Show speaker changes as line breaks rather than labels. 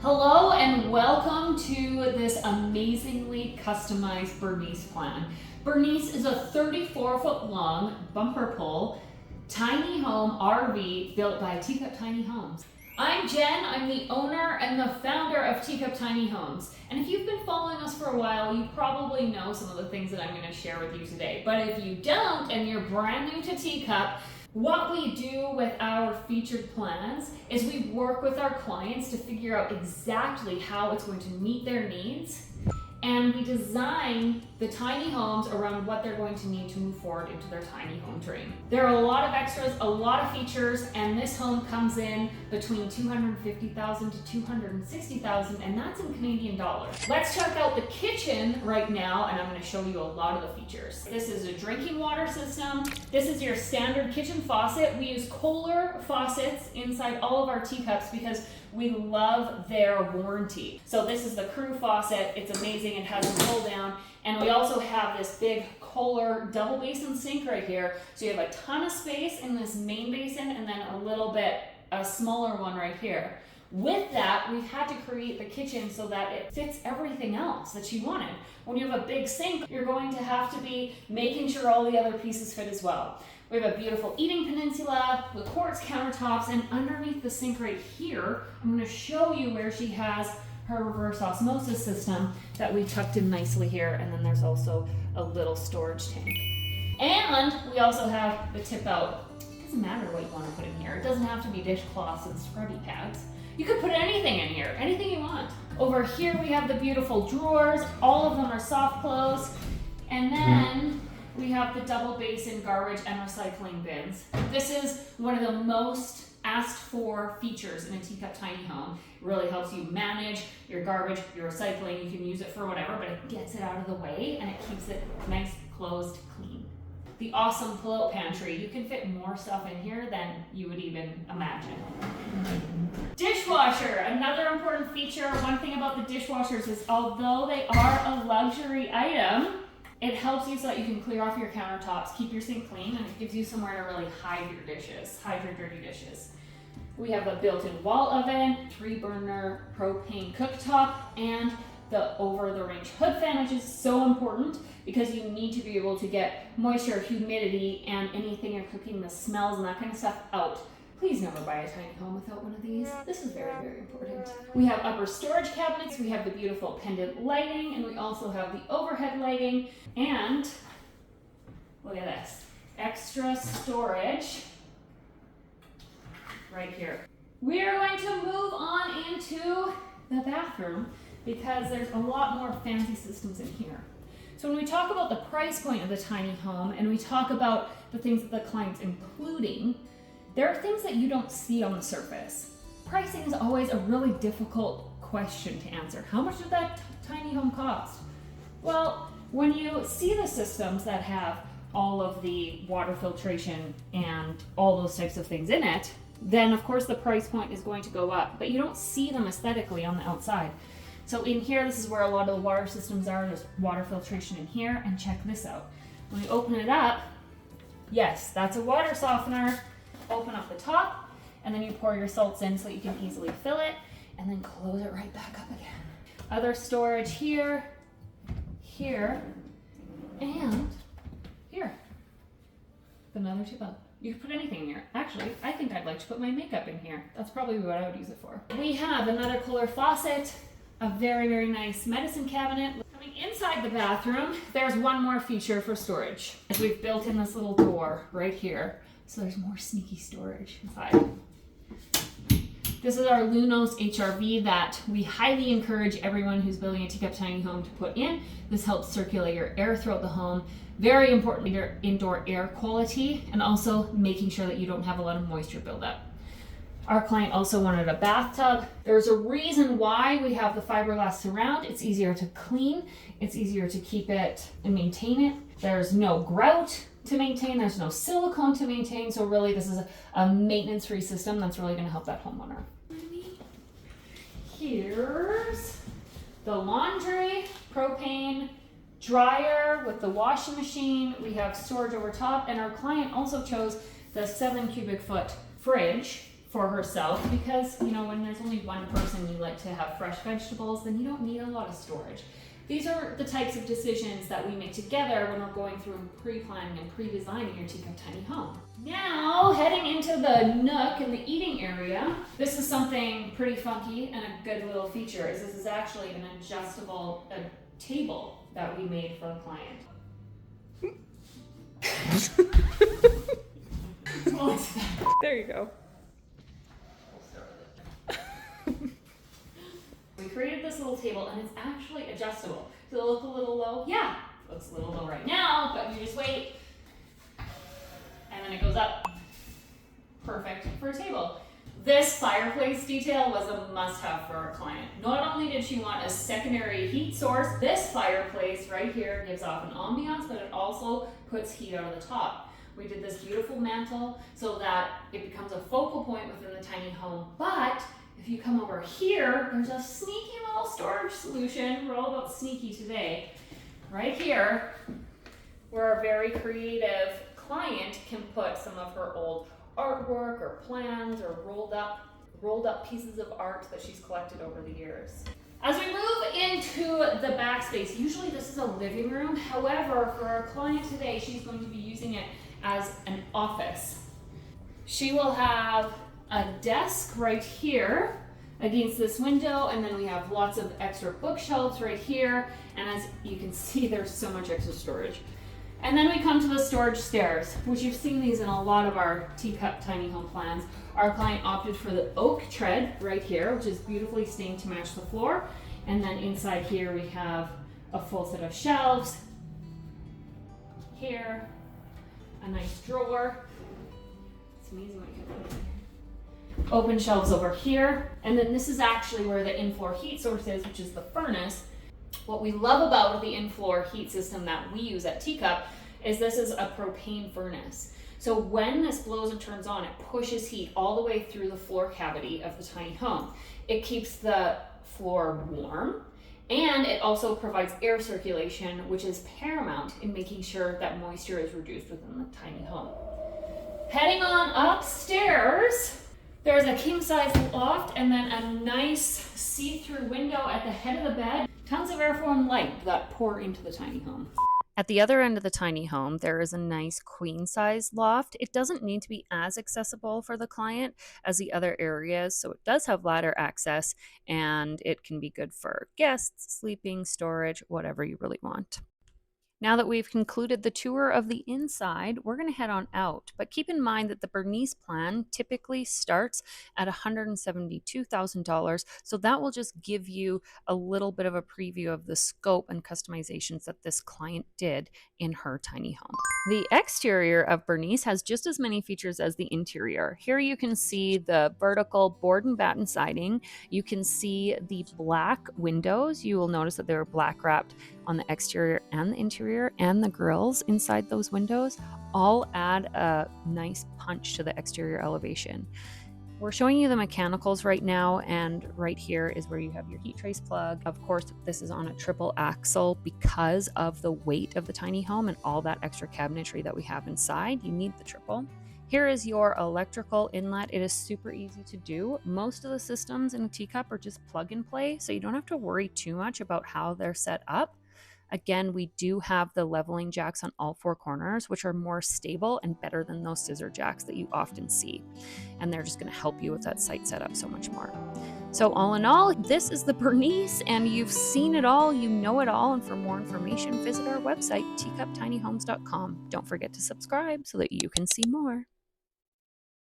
Hello and welcome to this amazingly customized Bernice plan. Bernice is a 34-foot long bumper pull tiny home RV built by Teacup Tiny Homes. I'm Jen, I'm the owner and the founder of Teacup Tiny Homes. And if you've been following us for a while, you probably know some of the things that I'm going to share with you today. But if you don't and you're brand new to Teacup, what we do with our featured plans is we work with our clients to figure out exactly how it's going to meet their needs, and we design the tiny homes around what they're going to need to move forward into their tiny home dream. There are a lot of extras, a lot of features, and this home comes in between $250,000 to $260,000, and that's in Canadian dollars. Let's check out the kitchen right now, and I'm going to show you a lot of the features. This is a drinking water system. This is your standard kitchen faucet. We use Kohler faucets inside all of our teacups because we love their warranty. So this is the crew faucet. It's amazing. It has a pull down. And we also have this big Kohler double basin sink right here. So you have a ton of space in this main basin and then a smaller one right here. With that, we've had to create the kitchen so that it fits everything else that you wanted. When you have a big sink, you're going to have to be making sure all the other pieces fit as well. We have a beautiful eating peninsula with quartz countertops, and underneath the sink right here, I'm going to show you where she has her reverse osmosis system that we tucked in nicely here, and then there's also a little storage tank. And we also have the tip out. It doesn't matter what you want to put in here. It doesn't have to be dishcloths and scrubby pads. You could put anything in here, anything you want. Over here we have the beautiful drawers. All of them are soft close. And then we have the double basin garbage and recycling bins. This is one of the most asked for features in a Teacup Tiny Home. It really helps you manage your garbage, your recycling. You can use it for whatever, but it gets it out of the way and it keeps it nice, closed, clean. The awesome pull-out pantry. You can fit more stuff in here than you would even imagine. Dishwasher, another important feature. One thing about the dishwashers is although they are a luxury item, it helps you so that you can clear off your countertops, keep your sink clean, and it gives you somewhere to really hide your dirty dishes. We have a built-in wall oven, 3-burner propane cooktop, and the over-the-range hood fan, which is so important because you need to be able to get moisture, humidity, and anything you're cooking, the smells and that kind of stuff out. Please never buy a tiny home without one of these. This is very, very important. We have upper storage cabinets, we have the beautiful pendant lighting, and we also have the overhead lighting. And look at this, extra storage right here. We are going to move on into the bathroom because there's a lot more fancy systems in here. So when we talk about the price point of the tiny home and we talk about the things that the client's including, there are things that you don't see on the surface. Pricing is always a really difficult question to answer. How much did that tiny home cost? Well, when you see the systems that have all of the water filtration and all those types of things in it, then of course the price point is going to go up, but you don't see them aesthetically on the outside. So in here, this is where a lot of the water systems are. There's water filtration in here, and check this out. When we open it up, yes, that's a water softener. Open up the top, and then you pour your salts in so that you can easily fill it, and then close it right back up again. Other storage here, here, and here. Another tip up. You can put anything in here. Actually, I think I'd like to put my makeup in here. That's probably what I would use it for. We have another Kohler faucet, a very, very nice medicine cabinet. Coming inside the bathroom, there's one more feature for storage. We've built in this little door right here. So there's more sneaky storage inside. This is our Lunos HRV that we highly encourage everyone who's building a Teacup Tiny Home to put in. This helps circulate your air throughout the home. Very important for indoor air quality and also making sure that you don't have a lot of moisture buildup. Our client also wanted a bathtub. There's a reason why we have the fiberglass surround. It's easier to clean. It's easier to keep it and maintain it. There's no grout to maintain. There's no silicone to maintain. So really this is a maintenance-free system that's really going to help that homeowner. Here's the laundry, propane dryer with the washing machine. We have storage over top, and our client also chose the 7 cubic foot fridge for herself, because you know, when there's only one person you like to have fresh vegetables, then you don't need a lot of storage. These are the types of decisions that we make together when we're going through and pre-planning and pre-designing your Teacup Tiny Home. Now, heading into the nook in the eating area, this is something pretty funky and a good little feature. Is this is actually an adjustable table that we made for a client.
There you go.
We created this little table and it's actually adjustable. Does it look a little low? Yeah, it looks a little low right now, but you just wait. And then it goes up. Perfect for a table. This fireplace detail was a must-have for our client. Not only did she want a secondary heat source, this fireplace right here gives off an ambiance, but it also puts heat out of the top. We did this beautiful mantle so that it becomes a focal point within the tiny home, but if you come over here, there's a sneaky little storage solution. We're all about sneaky today. Right here, where our very creative client can put some of her old artwork or plans or rolled up pieces of art that she's collected over the years. As we move into the backspace, usually this is a living room. However, for our client today, she's going to be using it as an office. She will have a desk right here against this window, and then we have lots of extra bookshelves right here, and as you can see, there's so much extra storage. And then we come to the storage stairs, which you've seen these in a lot of our Teacup Tiny Home plans. Our client opted for the oak tread right here, which is beautifully stained to match the floor, and then inside here we have a full set of shelves here, a nice drawer. It's amazing what you can put in here. Open shelves over here, and then this is actually where the in-floor heat source is, which is the furnace. What we love about the in-floor heat system that we use at Teacup is this is a propane furnace. So when this blows and turns on, it pushes heat all the way through the floor cavity of the tiny home. It keeps the floor warm, and it also provides air circulation, which is paramount in making sure that moisture is reduced within the tiny home. Heading on upstairs, there's a king-size loft and then a nice see-through window at the head of the bed. Tons of airflow and light that pour into the tiny home.
At the other end of the tiny home, there is a nice queen-size loft. It doesn't need to be as accessible for the client as the other areas, so it does have ladder access, and it can be good for guests, sleeping, storage, whatever you really want. Now that we've concluded the tour of the inside, we're going to head on out. But keep in mind that the Bernice plan typically starts at $172,000. So that will just give you a little bit of a preview of the scope and customizations that this client did in her tiny home. The exterior of Bernice has just as many features as the interior. Here you can see the vertical board and batten siding. You can see the black windows. You will notice that they're black wrapped on the exterior and the interior, and the grills inside those windows all add a nice punch to the exterior elevation. We're showing you the mechanicals right now, and right here is where you have your heat trace plug. Of course, this is on a triple axle because of the weight of the tiny home and all that extra cabinetry that we have inside. You need the triple. Here is your electrical inlet. It is super easy to do. Most of the systems in a Teacup are just plug and play, so you don't have to worry too much about how they're set up. Again, we do have the leveling jacks on all four corners, which are more stable and better than those scissor jacks that you often see. And they're just going to help you with that site setup so much more. So all in all, this is the Bernice, and you've seen it all, you know it all. And for more information, visit our website, teacuptinyhomes.com. Don't forget to subscribe so that you can see more.